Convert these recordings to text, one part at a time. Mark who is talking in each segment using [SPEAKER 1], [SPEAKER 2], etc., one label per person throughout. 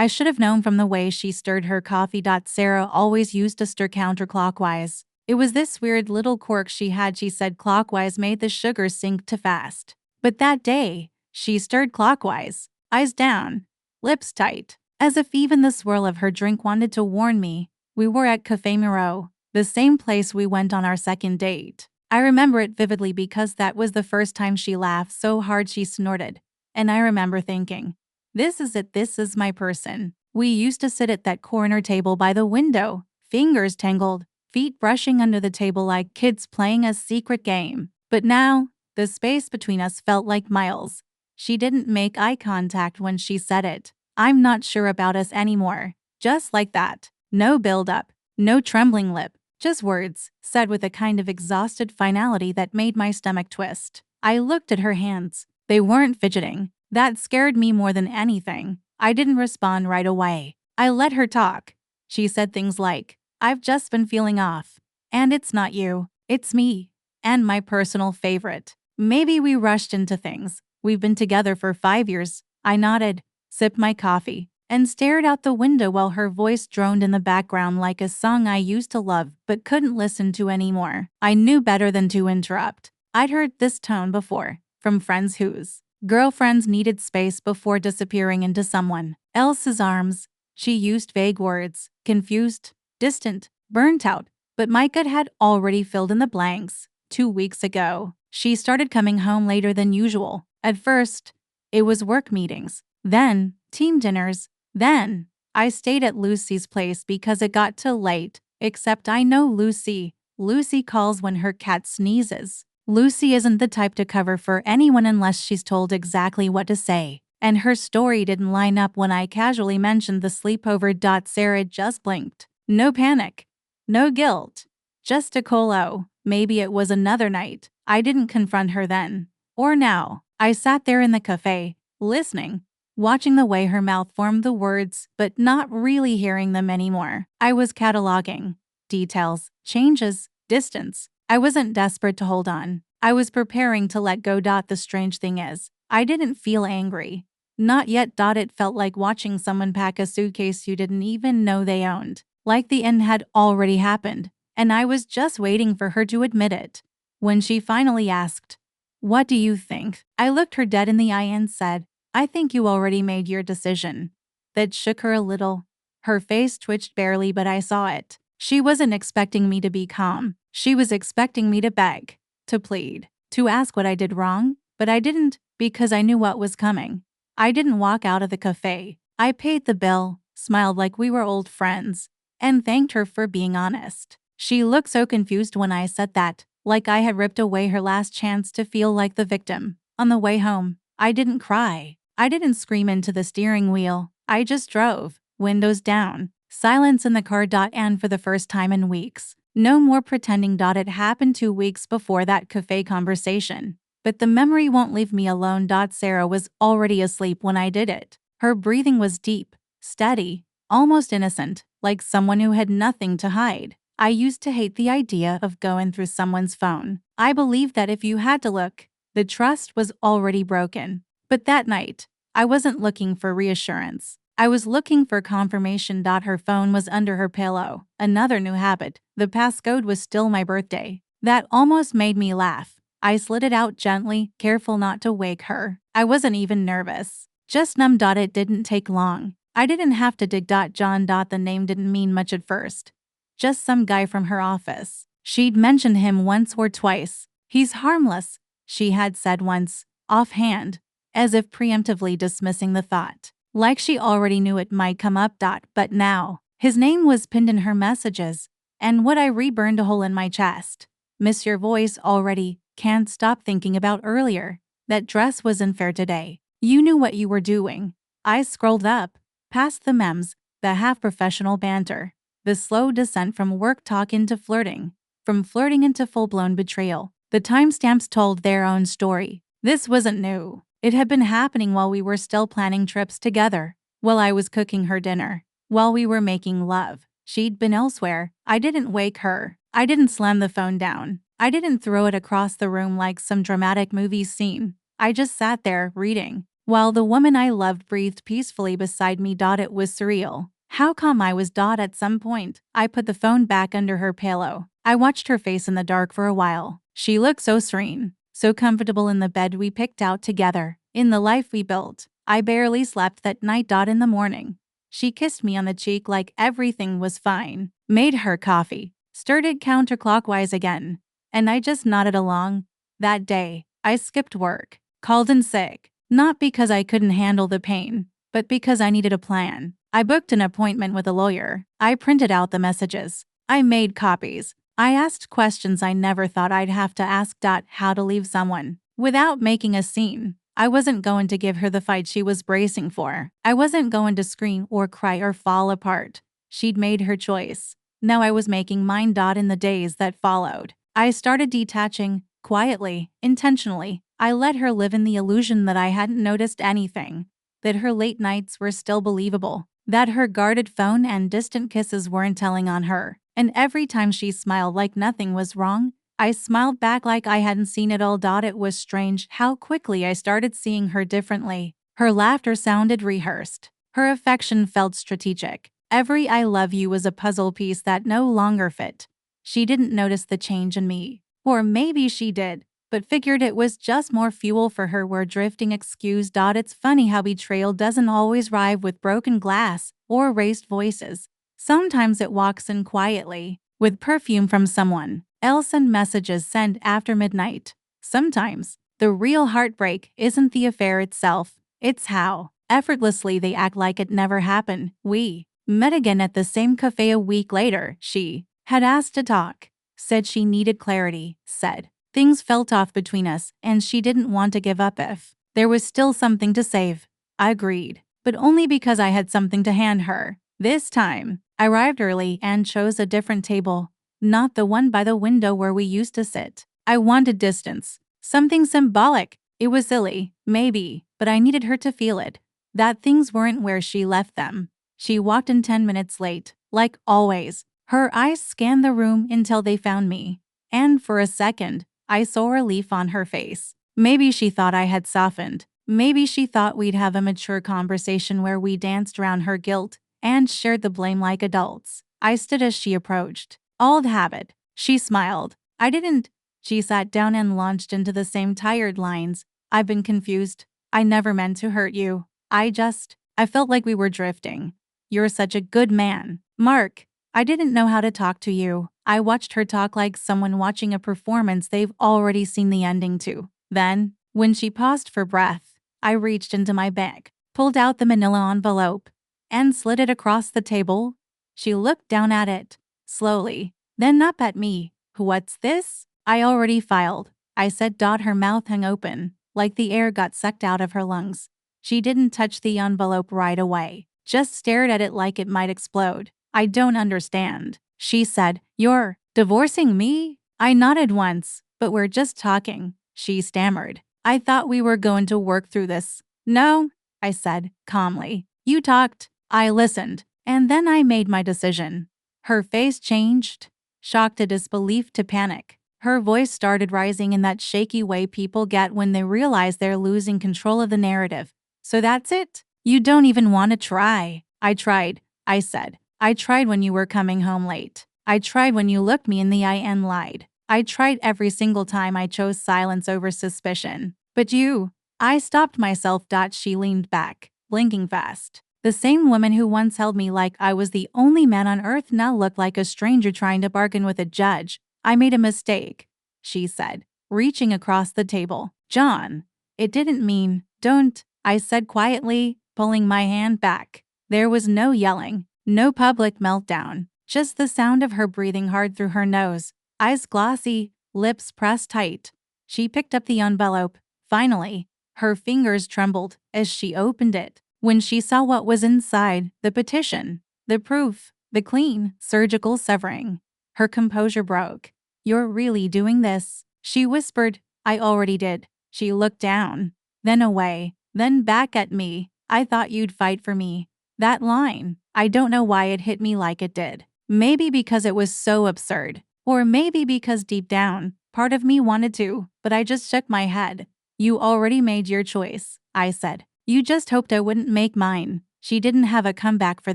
[SPEAKER 1] I should have known from the way she stirred her coffee. Sarah always used to stir counterclockwise. It was this weird little quirk she had. She said clockwise made the sugar sink too fast. But that day, she stirred clockwise, eyes down, lips tight, as if even the swirl of her drink wanted to warn me. We were at Café Miro, the same place we went on our second date. I remember it vividly because that was the first time she laughed so hard she snorted. And I remember thinking, this is it, this is my person. We used to sit at that corner table by the window, fingers tangled, feet brushing under the table like kids playing a secret game. But now, the space between us felt like miles. She didn't make eye contact when she said it. I'm not sure about us anymore. Just like that. No build-up, no trembling lip, just words, said with a kind of exhausted finality that made my stomach twist. I looked at her hands. They weren't fidgeting. That scared me more than anything. I didn't respond right away. I let her talk. She said things like, I've just been feeling off. And it's not you, it's me. And my personal favorite. Maybe we rushed into things. We've been together for 5 years. I nodded, sipped my coffee, and stared out the window while her voice droned in the background like a song I used to love but couldn't listen to anymore. I knew better than to interrupt. I'd heard this tone before, from friends whose girlfriends needed space before disappearing into someone else's arms. She used vague words, confused, distant, burnt out, but my gut had already filled in the blanks. 2 weeks ago, she started coming home later than usual. At first, it was work meetings, then team dinners, then I stayed at Lucy's place because it got too late, except I know Lucy. Lucy calls when her cat sneezes. Lucy isn't the type to cover for anyone unless she's told exactly what to say. And her story didn't line up when I casually mentioned the sleepover. Sarah just blinked. No panic. No guilt. Just a colo. Maybe it was another night. I didn't confront her then. Or now. I sat there in the cafe, listening, watching the way her mouth formed the words, but not really hearing them anymore. I was cataloging details, changes, distance. I wasn't desperate to hold on. I was preparing to let go. The strange thing is, I didn't feel angry. Not yet. It felt like watching someone pack a suitcase you didn't even know they owned. Like the end had already happened, and I was just waiting for her to admit it. When she finally asked, "What do you think?" I looked her dead in the eye and said, "I think you already made your decision." That shook her a little. Her face twitched barely, but I saw it. She wasn't expecting me to be calm. She was expecting me to beg, to plead, to ask what I did wrong, but I didn't because I knew what was coming. I didn't walk out of the cafe. I paid the bill, smiled like we were old friends, and thanked her for being honest. She looked so confused when I said that, like I had ripped away her last chance to feel like the victim. On the way home, I didn't cry. I didn't scream into the steering wheel. I just drove, windows down, silence in the car. And for the first time in weeks, no more pretending. It happened 2 weeks before that cafe conversation. But the memory won't leave me alone. Sarah was already asleep when I did it. Her breathing was deep, steady, almost innocent, like someone who had nothing to hide. I used to hate the idea of going through someone's phone. I believed that if you had to look, the trust was already broken. But that night, I wasn't looking for reassurance. I was looking for confirmation. Her phone was under her pillow. Another new habit. The passcode was still my birthday. That almost made me laugh. I slid it out gently, careful not to wake her. I wasn't even nervous. Just numb. It didn't take long. I didn't have to dig. John. The name didn't mean much at first. Just some guy from her office. She'd mentioned him once or twice. He's harmless, she had said once, offhand, as if preemptively dismissing the thought. Like she already knew it might come up. But now, his name was pinned in her messages, and would I reburned a hole in my chest. Miss your voice already. Can't stop thinking about earlier. That dress was unfair today. You knew what you were doing. I scrolled up, past the memes, the half-professional banter. The slow descent from work talk into flirting, from flirting into full-blown betrayal. The timestamps told their own story. This wasn't new. It had been happening while we were still planning trips together, while I was cooking her dinner, while we were making love. She'd been elsewhere. I didn't wake her. I didn't slam the phone down. I didn't throw it across the room like some dramatic movie scene. I just sat there, reading, while the woman I loved breathed peacefully beside me. It was surreal. How calm I was. At some point, I put the phone back under her pillow. I watched her face in the dark for a while. She looked so serene, so comfortable in the bed we picked out together, in the life we built. I barely slept that night. In the morning, she kissed me on the cheek like everything was fine, made her coffee, stirred it counterclockwise again, and I just nodded along. That day, I skipped work, called in sick, not because I couldn't handle the pain, but because I needed a plan. I booked an appointment with a lawyer. I printed out the messages. I made copies. I asked questions I never thought I'd have to ask. How to leave someone without making a scene. I wasn't going to give her the fight she was bracing for. I wasn't going to scream or cry or fall apart. She'd made her choice. Now I was making mine. In the days that followed, I started detaching, quietly, intentionally. I let her live in the illusion that I hadn't noticed anything, that her late nights were still believable, that her guarded phone and distant kisses weren't telling on her. And every time she smiled like nothing was wrong, I smiled back like I hadn't seen it all. It was strange how quickly I started seeing her differently. Her laughter sounded rehearsed. Her affection felt strategic. Every "I love you" was a puzzle piece that no longer fit. She didn't notice the change in me. Or maybe she did, but figured it was just more fuel for her we're drifting excuse. It's funny how betrayal doesn't always arrive with broken glass or raised voices. Sometimes it walks in quietly, with perfume from someone else and messages sent after midnight. Sometimes, the real heartbreak isn't the affair itself, it's how effortlessly they act like it never happened. We met again at the same cafe a week later. She had asked to talk, said she needed clarity, said things felt off between us and she didn't want to give up if there was still something to save. I agreed, but only because I had something to hand her. This time, I arrived early and chose a different table, not the one by the window where we used to sit. I wanted distance, something symbolic. It was silly, maybe, but I needed her to feel it, that things weren't where she left them. She walked in 10 minutes late, like always. Her eyes scanned the room until they found me, and for a second, I saw relief on her face. Maybe she thought I had softened. Maybe she thought we'd have a mature conversation where we danced around her guilt and shared the blame like adults. I stood as she approached. Old habit. She smiled. I didn't. She sat down and launched into the same tired lines. I've been confused. I never meant to hurt you. I felt like we were drifting. You're such a good man, Mark. I didn't know how to talk to you. I watched her talk like someone watching a performance they've already seen the ending to. Then, when she paused for breath, I reached into my bag, pulled out the manila envelope, and slid it across the table. She looked down at it, slowly, then up at me. What's this? I already filed, I said. Her mouth hung open, like the air got sucked out of her lungs. She didn't touch the envelope right away, just stared at it like it might explode. I don't understand, she said. You're divorcing me? I nodded once. But we're just talking, she stammered. I thought we were going to work through this. No, I said, calmly. You talked, I listened, and then I made my decision. Her face changed, shock to disbelief to panic. Her voice started rising in that shaky way people get when they realize they're losing control of the narrative. So that's it? You don't even want to try? I tried, I said. I tried when you were coming home late. I tried when you looked me in the eye and lied. I tried every single time. I chose silence over suspicion. But you… I stopped myself. She leaned back, blinking fast. The same woman who once held me like I was the only man on earth now looked like a stranger trying to bargain with a judge. I made a mistake, she said, reaching across the table. John, it didn't mean… Don't, I said quietly, pulling my hand back. There was no yelling, no public meltdown, just the sound of her breathing hard through her nose, eyes glossy, lips pressed tight. She picked up the envelope. Finally, her fingers trembled as she opened it. When she saw what was inside, the petition, the proof, the clean, surgical severing, her composure broke. You're really doing this? She whispered. I already did. She looked down, then away, then back at me. I thought you'd fight for me. That line, I don't know why it hit me like it did. Maybe because it was so absurd, or maybe because deep down, part of me wanted to, but I just shook my head. You already made your choice, I said. You just hoped I wouldn't make mine. She didn't have a comeback for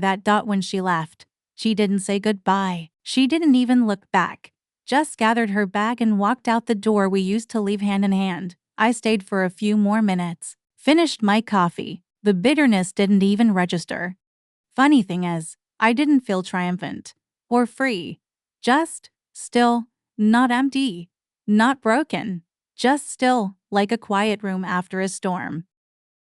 [SPEAKER 1] that. When she left, she didn't say goodbye. She didn't even look back. Just gathered her bag and walked out the door. We used to leave hand in hand. I stayed for a few more minutes. Finished my coffee. The bitterness didn't even register. Funny thing is, I didn't feel triumphant or free. Just still, not empty, not broken. Just still, like a quiet room after a storm.